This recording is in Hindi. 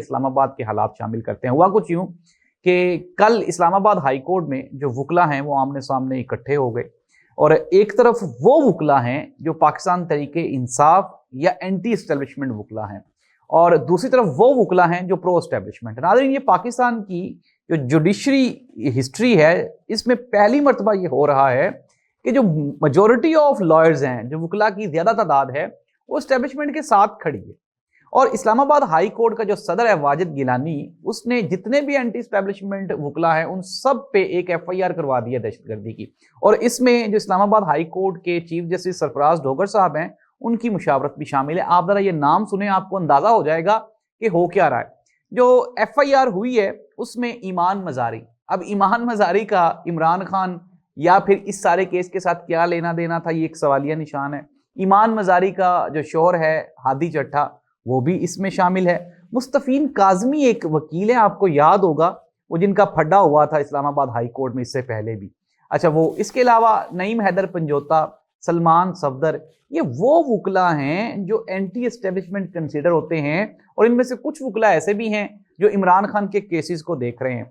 इस्लामाबाद के हालात शामिल करते हैं। हुआ कुछ यूं कि कल इस्लामाबाद हाई कोर्ट में जो वकला हैं वो आमने सामने इकट्ठे हो गए, और एक तरफ वो वकला हैं जो पाकिस्तान तरीके इंसाफ या एंटी एस्टेब्लिशमेंट वकला हैं, और दूसरी तरफ वो वकला हैं जो प्रो एस्टेब्लिशमेंट है। नाज़रीन, ये पाकिस्तान की जो जुडिशरी हिस्ट्री है, इसमें पहली मरतबा ये हो रहा है कि जो मेजोरिटी ऑफ लॉयर्स हैं, जो वकला की ज़्यादा तादाद है, वो एस्टेब्लिशमेंट के साथ खड़ी है। और इस्लामाबाद हाई कोर्ट का जो सदर है वाजिद गिलानी, उसने जितने भी एंटी एस्टेब्लिशमेंट वकला हैं उन सब पे एक FIR करवा दी है दहशतगर्दी की। और इसमें जो इस्लामाबाद हाई कोर्ट के चीफ जस्टिस सरफराज डोगर साहब हैं, उनकी मुशावरत भी शामिल है। आप जरा ये नाम सुने, आपको अंदाजा हो जाएगा कि हो क्या रहा है। जो FIR हुई है उसमें ईमान मजारी, अब ईमान मजारी का इमरान खान या फिर इस सारे केस के साथ क्या लेना देना था, ये एक सवालिया निशान है। ईमान मजारी का जो शोहर है हादी चट्टा, वो भी इसमें शामिल है। मुस्तफीन काजमी एक वकील है, आपको याद होगा, वो जिनका फड्डा हुआ था इस्लामाबाद हाई कोर्ट में इससे पहले भी। अच्छा, वो इसके अलावा नईम हैदर पंजोता, सलमान सफदर, ये वो वकला हैं जो एंटी एस्टेब्लिशमेंट कंसीडर होते हैं, और इनमें से कुछ वकला ऐसे भी हैं जो इमरान खान के केसेस को देख रहे हैं।